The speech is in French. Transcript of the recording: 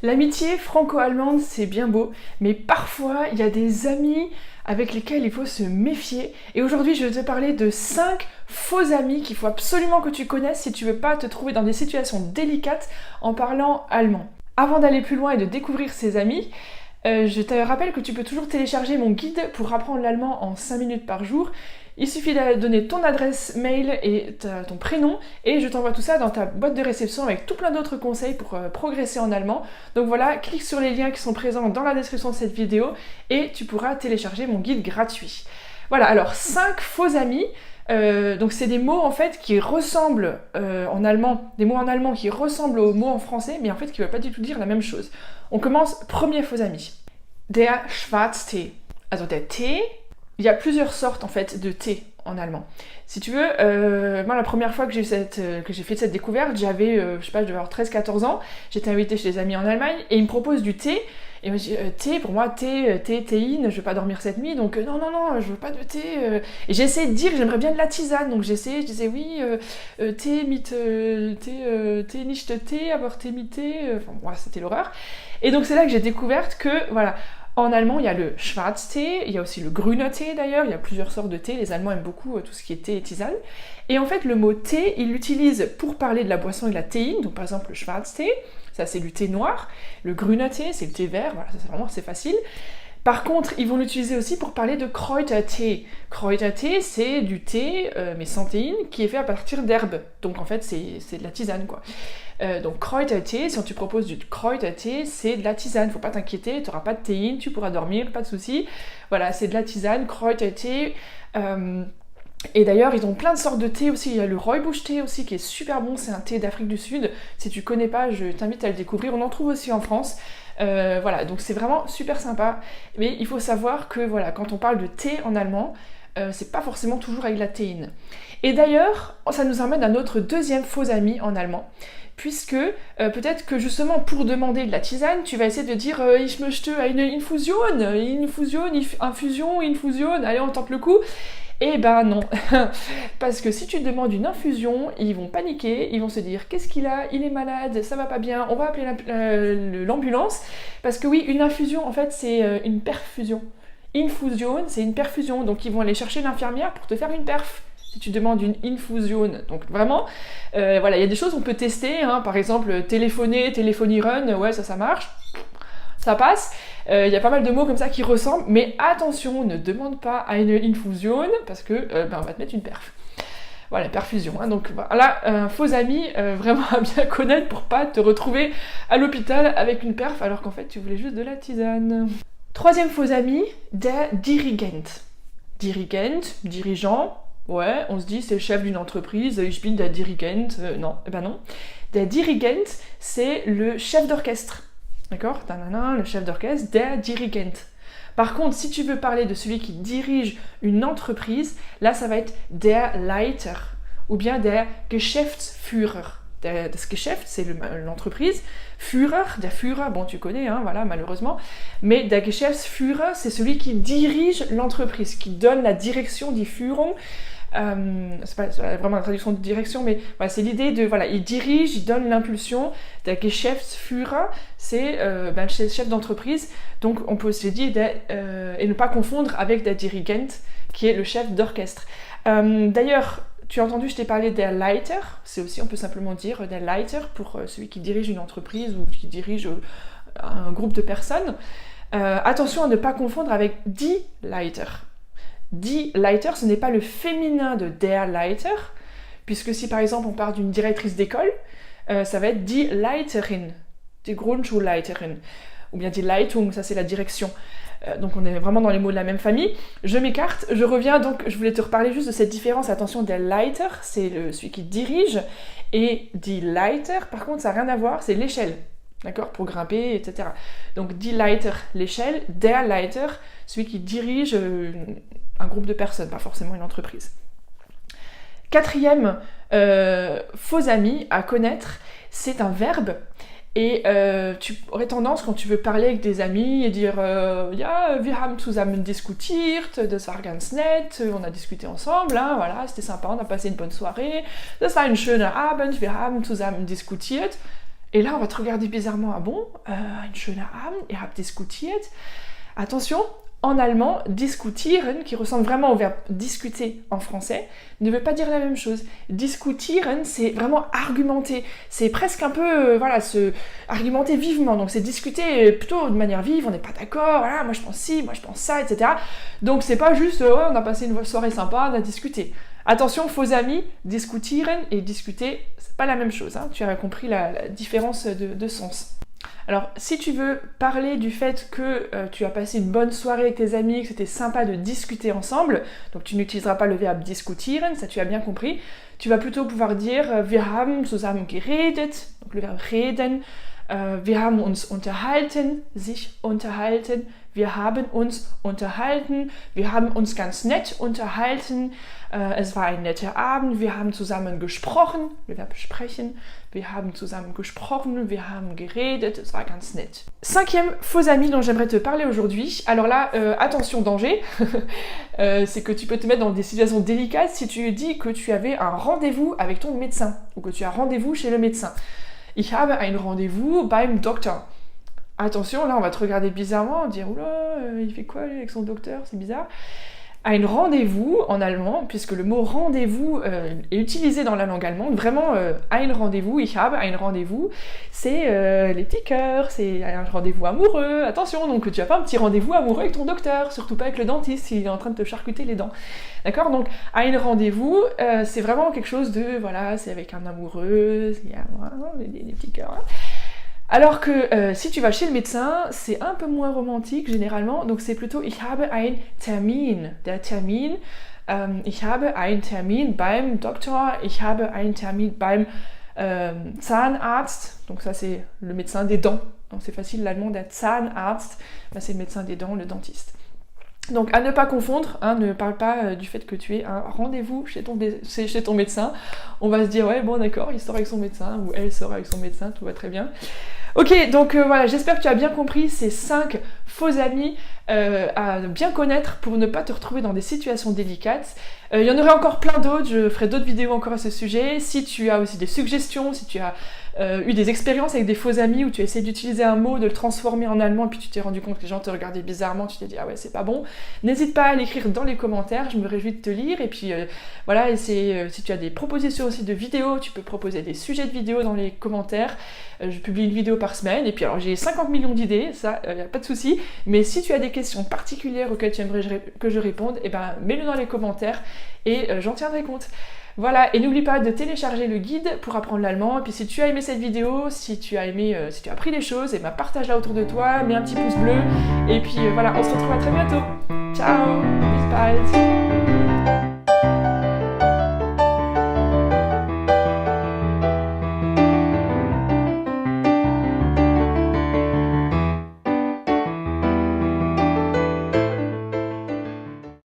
L'amitié franco-allemande, c'est bien beau, mais parfois il y a des amis avec lesquels il faut se méfier. Et aujourd'hui, je vais te parler de 5 faux amis qu'il faut absolument que tu connaisses si tu veux pas te trouver dans des situations délicates en parlant allemand. Avant d'aller plus loin et de découvrir ces amis, je te rappelle que tu peux toujours télécharger mon guide pour apprendre l'allemand en 5 minutes par jour. Il suffit de donner ton adresse mail et ton prénom et je t'envoie tout ça dans ta boîte de réception avec tout plein d'autres conseils pour progresser en allemand. Donc voilà, clique sur les liens qui sont présents dans la description de cette vidéo et tu pourras télécharger mon guide gratuit. Voilà, alors 5 faux amis. Donc c'est des mots en fait qui ressemblent en allemand, des mots en allemand qui ressemblent aux mots en français, mais en fait qui ne veulent pas du tout dire la même chose. On commence, premier faux ami. Der Schwarztee. Also der Tee. Il y a plusieurs sortes en fait de thé en allemand. Si tu veux, moi la première fois que j'ai fait cette découverte, j'avais, je sais pas, je devais avoir 13-14 ans, j'étais invitée chez des amis en Allemagne et ils me proposent du thé. Et moi je dis, thé, pour moi, théine, je vais pas dormir cette nuit, donc non, je veux pas de thé. Et j'ai essayé de dire, j'aimerais bien de la tisane, donc je disais oui, thé, thé, nicht thé, aber thé, thé, enfin voilà, c'était l'horreur. Et donc c'est là que j'ai découvert que, voilà, en allemand, il y a le Schwarztee, il y a aussi le Grüner Tee d'ailleurs, il y a plusieurs sortes de thé, les Allemands aiment beaucoup tout ce qui est thé et tisane. Et en fait, le mot thé, ils l'utilisent pour parler de la boisson et de la théine, donc par exemple le Schwarztee, ça c'est du thé noir, le Grüner Tee, c'est le thé vert, voilà, ça c'est vraiment facile. Par contre, ils vont l'utiliser aussi pour parler de Kräutertee. Kräutertee, c'est du thé, mais sans théine, qui est fait à partir d'herbes. Donc en fait, c'est de la tisane, quoi. Donc Kräutertee, si on te propose du Kräutertee, c'est de la tisane. Faut pas t'inquiéter, tu n'auras pas de théine, tu pourras dormir, pas de souci. Voilà, c'est de la tisane, Kräutertee. Et d'ailleurs, ils ont plein de sortes de thé aussi. Il y a le Rooibos-thé aussi qui est super bon. C'est un thé d'Afrique du Sud. Si tu connais pas, je t'invite à le découvrir. On en trouve aussi en France. Voilà, donc c'est vraiment super sympa. Mais il faut savoir que voilà, quand on parle de thé en allemand, c'est pas forcément toujours avec la théine. Et d'ailleurs, ça nous amène à notre deuxième faux ami en allemand. Puisque peut-être que justement pour demander de la tisane, tu vas essayer de dire ich möchte eine Infusion, infusion, allez on tente le coup. Eh ben non, parce que si tu demandes une infusion, ils vont paniquer, ils vont se dire qu'est-ce qu'il a, il est malade, ça va pas bien, on va appeler l'ambulance, parce que oui, une infusion en fait c'est une perfusion. Infusion, c'est une perfusion, donc ils vont aller chercher l'infirmière pour te faire une perf. Si tu demandes une infusion, donc vraiment, voilà, il y a des choses qu'on peut tester, hein, par exemple téléphonieren, ouais ça marche. Ça passe. Il y a pas mal de mots comme ça qui ressemblent, mais attention, ne demande pas une infusion parce que on va te mettre une perf. Voilà, perfusion. Hein, donc voilà, un faux ami vraiment à bien connaître pour pas te retrouver à l'hôpital avec une perf alors qu'en fait tu voulais juste de la tisane. Troisième faux ami, der Dirigent. Dirigent, dirigeant. Ouais, on se dit c'est le chef d'une entreprise, ich bin der Dirigent. Non, eh ben non. Der Dirigent, c'est le chef d'orchestre. D'accord ? Le chef d'orchestre, der Dirigent. Par contre, si tu veux parler de celui qui dirige une entreprise, là, ça va être der Leiter ou bien der Geschäftsführer. Das Geschäft, c'est l'entreprise. Führer, der Führer, bon, tu connais, hein, voilà, malheureusement. Mais der Geschäftsführer, c'est celui qui dirige l'entreprise, qui donne la direction, die Führung. C'est pas vraiment la traduction de direction, mais voilà, c'est l'idée de, voilà, il dirige, il donne l'impulsion. Der Geschäftsführer, c'est le chef d'entreprise, donc on peut aussi dire, et ne pas confondre avec der Dirigent, qui est le chef d'orchestre. D'ailleurs, tu as entendu, je t'ai parlé der Leiter, c'est aussi, on peut simplement dire der Leiter pour celui qui dirige une entreprise ou qui dirige un groupe de personnes. Attention à ne pas confondre avec die Leiter. Die Leiter, ce n'est pas le féminin de der Leiter, puisque si par exemple on parle d'une directrice d'école, ça va être die Leiterin, die Grundschulleiterin, ou bien die Leitung, ça c'est la direction. Donc on est vraiment dans les mots de la même famille. Je m'écarte, je reviens, donc je voulais te reparler juste de cette différence. Attention, der Leiter, c'est celui qui dirige, et die Leiter, par contre, ça n'a rien à voir, c'est l'échelle. D'accord, pour grimper, etc. Donc, die Leiter, l'échelle, der Leiter, celui qui dirige un groupe de personnes, pas forcément une entreprise. Quatrième faux ami à connaître, c'est un verbe. Et tu aurais tendance, quand tu veux parler avec des amis et dire ja, wir haben zusammen diskutiert, das war ganz nett, on a discuté ensemble, hein, voilà, c'était sympa, on a passé une bonne soirée, das war ein schöner Abend, wir haben zusammen diskutiert. Et là, on va te regarder bizarrement. Ah bon, ein schöner Abend, ihr habt diskutiert. Attention, en allemand, diskutieren, qui ressemble vraiment au verbe discuter en français, ne veut pas dire la même chose. Diskutieren, c'est vraiment argumenter. C'est presque un peu, argumenter vivement. Donc c'est discuter plutôt de manière vive, on n'est pas d'accord, voilà, moi je pense ci, moi je pense ça, etc. Donc c'est pas juste, ouais, on a passé une soirée sympa, on a discuté. Attention, faux amis, diskutieren et discuter, c'est pas la même chose. Hein. Tu as compris la différence de sens. Alors, si tu veux parler du fait que tu as passé une bonne soirée avec tes amis, que c'était sympa de discuter ensemble, donc tu n'utiliseras pas le verbe diskutieren, ça tu as bien compris, tu vas plutôt pouvoir dire wir haben zusammen geredet, donc le verbe reden, wir haben uns unterhalten, sich unterhalten, wir haben uns unterhalten, wir haben uns ganz nett unterhalten, es war ein netter Abend, wir haben zusammen gesprochen, le verbe sprechen, wir haben zusammen gesprochen, wir haben geredet, es war ganz nett. Cinquième faux ami dont j'aimerais te parler aujourd'hui, alors là, attention danger, c'est que tu peux te mettre dans des situations délicates si tu dis que tu avais un rendez-vous avec ton médecin, ou que tu as rendez-vous chez le médecin. Ich habe ein Rendez-vous beim Doktor. Attention, là on va te regarder bizarrement, dire oula, il fait quoi lui, avec son docteur, c'est bizarre. Ein rendez-vous en allemand, puisque le mot rendez-vous est utilisé dans la langue allemande, vraiment ein rendez-vous, ich habe ein rendez-vous, c'est les petits cœurs, c'est un rendez-vous amoureux, attention, donc tu n'as pas un petit rendez-vous amoureux avec ton docteur, surtout pas avec le dentiste s'il est en train de te charcuter les dents. D'accord, donc ein rendez-vous, c'est vraiment quelque chose de, voilà, c'est avec un amoureux, il y a des petits cœurs. Hein. Alors que si tu vas chez le médecin, c'est un peu moins romantique généralement, donc c'est plutôt ich habe ein Termin. Der Termin, ich habe einen Termin beim Doktor, ich habe einen Termin beim Zahnarzt, donc ça c'est le médecin des dents, donc c'est facile l'allemand, der Zahnarzt, là c'est le médecin des dents, le dentiste. Donc à ne pas confondre, hein, ne parle pas du fait que tu aies un rendez-vous chez ton médecin. On va se dire ouais bon d'accord, il sort avec son médecin ou elle sort avec son médecin, tout va très bien. Ok, donc voilà, j'espère que tu as bien compris ces 5 faux amis à bien connaître pour ne pas te retrouver dans des situations délicates. Il y en aurait encore plein d'autres, je ferai d'autres vidéos encore à ce sujet. Si tu as aussi des suggestions, si tu as eu des expériences avec des faux amis où tu as essayé d'utiliser un mot, de le transformer en allemand, puis tu t'es rendu compte que les gens te regardaient bizarrement, tu t'es dit ah ouais c'est pas bon, n'hésite pas à l'écrire dans les commentaires, je me réjouis de te lire. Et puis voilà, et si tu as des propositions aussi de vidéos, tu peux proposer des sujets de vidéos dans les commentaires. Je publie une vidéo par semaine, et puis alors j'ai 50 millions d'idées, ça y a pas de souci, mais si tu as des questions particulières auxquelles tu aimerais que je réponde, et ben mets-le dans les commentaires et j'en tiendrai compte. Voilà, et n'oublie pas de télécharger le guide pour apprendre l'allemand. Et puis si tu as aimé cette vidéo, si tu as appris des choses, et ben partage-la autour de toi, mets un petit pouce bleu. Et puis voilà, on se retrouve à très bientôt. Ciao, bis bald.